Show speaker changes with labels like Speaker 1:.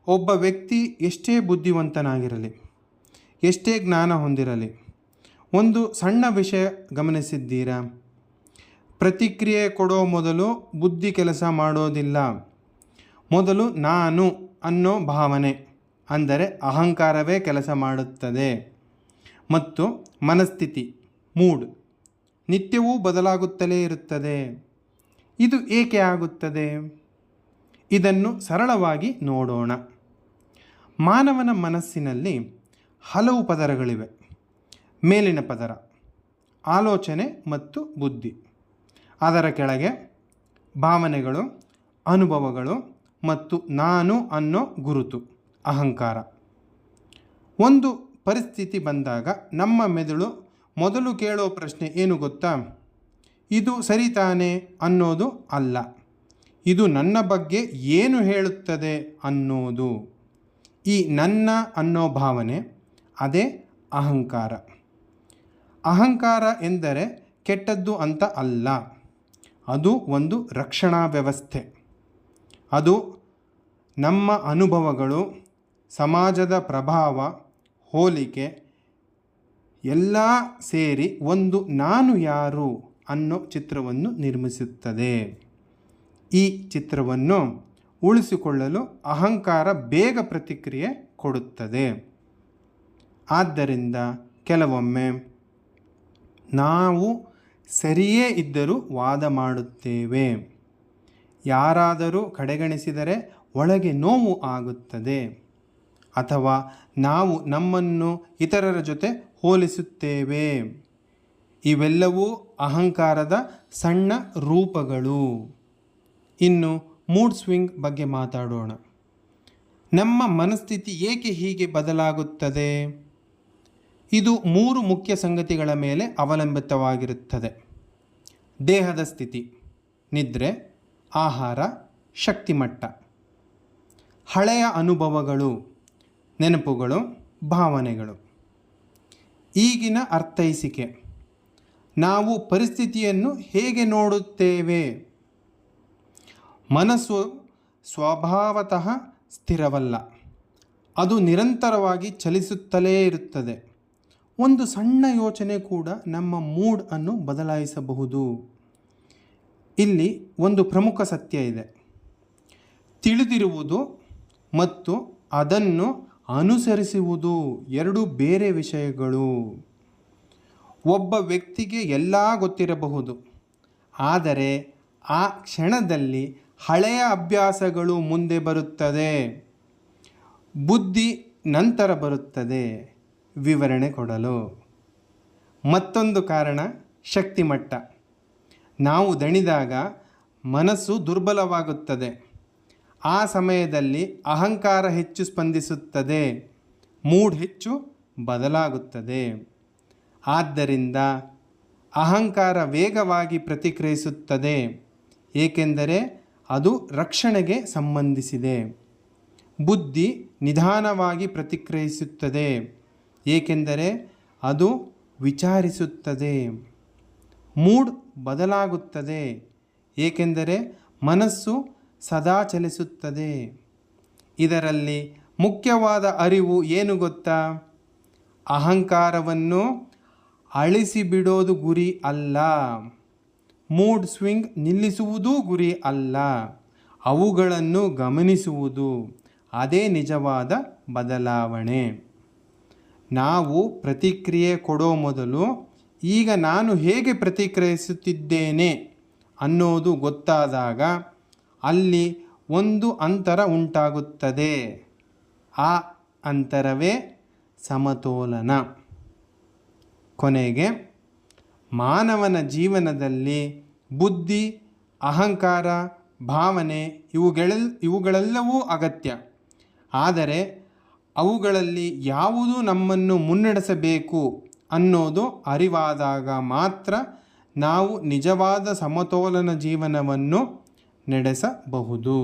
Speaker 1: ಒಬ್ಬ ವ್ಯಕ್ತಿ ಎಷ್ಟೇ ಬುದ್ಧಿವಂತನಾಗಿರಲಿ, ಎಷ್ಟೇ ಜ್ಞಾನ ಹೊಂದಿರಲಿ, ಒಂದು ಸಣ್ಣ ವಿಷಯ ಗಮನಿಸಿದ್ದೀರಾ? ಪ್ರತಿಕ್ರಿಯೆ ಕೊಡೋ ಮೊದಲು ಬುದ್ಧಿ ಕೆಲಸ ಮಾಡೋದಿಲ್ಲ. ಮೊದಲು ನಾನು ಅನ್ನೋ ಭಾವನೆ, ಅಂದರೆ ಅಹಂಕಾರವೇ ಕೆಲಸ ಮಾಡುತ್ತದೆ. ಮತ್ತು ಮನಸ್ಥಿತಿ, ಮೂಡ್ ನಿತ್ಯವೂ ಬದಲಾಗುತ್ತಲೇ ಇರುತ್ತದೆ. ಇದು ಏಕೆ ಆಗುತ್ತದೆ? ಇದನ್ನು ಸರಳವಾಗಿ ನೋಡೋಣ. ಮಾನವನ ಮನಸ್ಸಿನಲ್ಲಿ ಹಲವು ಪದರಗಳಿವೆ. ಮೇಲಿನ ಪದರ ಆಲೋಚನೆ ಮತ್ತು ಬುದ್ಧಿ, ಅದರ ಕೆಳಗೆ ಭಾವನೆಗಳು, ಅನುಭವಗಳು ಮತ್ತು ನಾನು ಅನ್ನೋ ಗುರುತು, ಅಹಂಕಾರ. ಒಂದು ಪರಿಸ್ಥಿತಿ ಬಂದಾಗ ನಮ್ಮ ಮೆದುಳು ಮೊದಲು ಕೇಳೋ ಪ್ರಶ್ನೆ ಏನು ಗೊತ್ತಾ? ಇದು ಸರಿ ತಾನೇ ಅನ್ನೋದು ಅಲ್ಲ, ಇದು ನನ್ನ ಬಗ್ಗೆ ಏನು ಹೇಳುತ್ತದೆ ಅನ್ನೋದು. ಈ ನನ್ನ ಅನ್ನೋ ಭಾವನೆ, ಅದೇ ಅಹಂಕಾರ. ಅಹಂಕಾರ ಎಂದರೆ ಕೆಟ್ಟದ್ದು ಅಂತ ಅಲ್ಲ, ಅದು ಒಂದು ರಕ್ಷಣಾ ವ್ಯವಸ್ಥೆ. ಅದು ನಮ್ಮ ಅನುಭವಗಳು, ಸಮಾಜದ ಪ್ರಭಾವ, ಹೋಲಿಕೆ ಎಲ್ಲ ಸೇರಿ ಒಂದು ನಾನು ಯಾರು ಅನ್ನೋ ಚಿತ್ರವನ್ನು ನಿರ್ಮಿಸುತ್ತದೆ. ಈ ಚಿತ್ರವನ್ನು ಉಳಿಸಿಕೊಳ್ಳಲು ಅಹಂಕಾರ ಬೇಗ ಪ್ರತಿಕ್ರಿಯೆ ಕೊಡುತ್ತದೆ. ಆದ್ದರಿಂದ ಕೆಲವೊಮ್ಮೆ ನಾವು ಸರಿಯೇ ಇದ್ದರೂ ವಾದ ಮಾಡುತ್ತೇವೆ. ಯಾರಾದರೂ ಕಡೆಗಣಿಸಿದರೆ ಒಳಗೆ ನೋವು ಆಗುತ್ತದೆ. ಅಥವಾ ನಾವು ನಮ್ಮನ್ನು ಇತರರ ಜೊತೆ ಹೋಲಿಸುತ್ತೇವೆ. ಇವೆಲ್ಲವೂ ಅಹಂಕಾರದ ಸಣ್ಣ ರೂಪಗಳು. ಇನ್ನು ಮೂಡ್ ಸ್ವಿಂಗ್ ಬಗ್ಗೆ ಮಾತಾಡೋಣ. ನಮ್ಮ ಮನಸ್ಥಿತಿ ಏಕೆ ಹೀಗೆ ಬದಲಾಗುತ್ತದೆ? ಇದು 3 ಮುಖ್ಯ ಸಂಗತಿಗಳ ಮೇಲೆ ಅವಲಂಬಿತವಾಗಿರುತ್ತದೆ. ದೇಹದ ಸ್ಥಿತಿ, ನಿದ್ರೆ, ಆಹಾರ, ಶಕ್ತಿಮಟ್ಟ, ಹಳೆಯ ಅನುಭವಗಳು, ನೆನಪುಗಳು, ಭಾವನೆಗಳು. ಈಗಿನ ಅರ್ಥೈಸಿಕೆ, ನಾವು ಪರಿಸ್ಥಿತಿಯನ್ನು ಹೇಗೆ ನೋಡುತ್ತೇವೆ. ಮನಸ್ಸು ಸ್ವಭಾವತಃ ಸ್ಥಿರವಲ್ಲ, ಅದು ನಿರಂತರವಾಗಿ ಚಲಿಸುತ್ತಲೇ ಇರುತ್ತದೆ. ಒಂದು ಸಣ್ಣ ಯೋಚನೆ ಕೂಡ ನಮ್ಮ ಮೂಡ್ ಅನ್ನು ಬದಲಾಯಿಸಬಹುದು. ಇಲ್ಲಿ ಒಂದು ಪ್ರಮುಖ ಸತ್ಯ ಇದೆ. ತಿಳಿದಿರುವುದು ಮತ್ತು ಅದನ್ನು ಅನುಸರಿಸುವುದು 2 ಬೇರೆ ವಿಷಯಗಳು. ಒಬ್ಬ ವ್ಯಕ್ತಿಗೆ ಎಲ್ಲ ಗೊತ್ತಿರಬಹುದು, ಆದರೆ ಆ ಕ್ಷಣದಲ್ಲಿ ಹಳೆಯ ಅಭ್ಯಾಸಗಳು ಮುಂದೆ ಬರುತ್ತದೆ. ಬುದ್ಧಿ ನಂತರ ಬರುತ್ತದೆ ವಿವರಣೆ ಕೊಡಲು. ಮತ್ತೊಂದು ಕಾರಣ ಶಕ್ತಿಮಟ್ಟ. ನಾವು ದಣಿದಾಗ ಮನಸ್ಸು ದುರ್ಬಲವಾಗುತ್ತದೆ. ಆ ಸಮಯದಲ್ಲಿ ಅಹಂಕಾರ ಹೆಚ್ಚು ಸ್ಪಂದಿಸುತ್ತದೆ, ಮೂಡ್ ಹೆಚ್ಚು ಬದಲಾಗುತ್ತದೆ. ಆದ್ದರಿಂದ ಅಹಂಕಾರ ವೇಗವಾಗಿ ಪ್ರತಿಕ್ರಿಯಿಸುತ್ತದೆ, ಏಕೆಂದರೆ ಅದು ರಕ್ಷಣೆಗೆ ಸಂಬಂಧಿಸಿದೆ. ಬುದ್ಧಿ ನಿಧಾನವಾಗಿ ಪ್ರತಿಕ್ರಿಯಿಸುತ್ತದೆ, ಏಕೆಂದರೆ ಅದು ವಿಚಾರಿಸುತ್ತದೆ. ಮೂಡ್ ಬದಲಾಗುತ್ತದೆ, ಏಕೆಂದರೆ ಮನಸ್ಸು ಸದಾ ಚಲಿಸುತ್ತದೆ. ಇದರಲ್ಲಿ ಮುಖ್ಯವಾದ ಅರಿವು ಏನು ಗೊತ್ತಾ? ಅಹಂಕಾರವನ್ನು ಅಳಿಸಿಬಿಡೋದು ಗುರಿ ಅಲ್ಲ. ಮೂಡ್ ಸ್ವಿಂಗ್ ನಿಲ್ಲಿಸುವುದೂ ಗುರಿ ಅಲ್ಲ. ಅವುಗಳನ್ನು ಗಮನಿಸುವುದು, ಅದೇ ನಿಜವಾದ ಬದಲಾವಣೆ. ನಾವು ಪ್ರತಿಕ್ರಿಯೆ ಕೊಡೋ ಮೊದಲು ಈಗ ನಾನು ಹೇಗೆ ಪ್ರತಿಕ್ರಿಯಿಸುತ್ತಿದ್ದೇನೆ ಅನ್ನೋದು ಗೊತ್ತಾದಾಗ ಅಲ್ಲಿ ಒಂದು ಅಂತರ ಉಂಟಾಗುತ್ತದೆ. ಆ ಅಂತರವೇ ಸಮತೋಲನ. ಕೊನೆಗೆ ಮಾನವನ ಜೀವನದಲ್ಲಿ ಬುದ್ಧಿ, ಅಹಂಕಾರ, ಭಾವನೆ ಇವುಗಳೆಲ್ಲವೂ ಅಗತ್ಯ. ಆದರೆ ಅವುಗಳಲ್ಲಿ ಯಾವುದು ನಮ್ಮನ್ನು ಮುನ್ನಡೆಸಬೇಕು ಅನ್ನೋದು ಅರಿವಾದಾಗ ಮಾತ್ರ ನಾವು ನಿಜವಾದ ಸಮತೋಲನ ಜೀವನವನ್ನು ನಡೆಸಬಹುದು.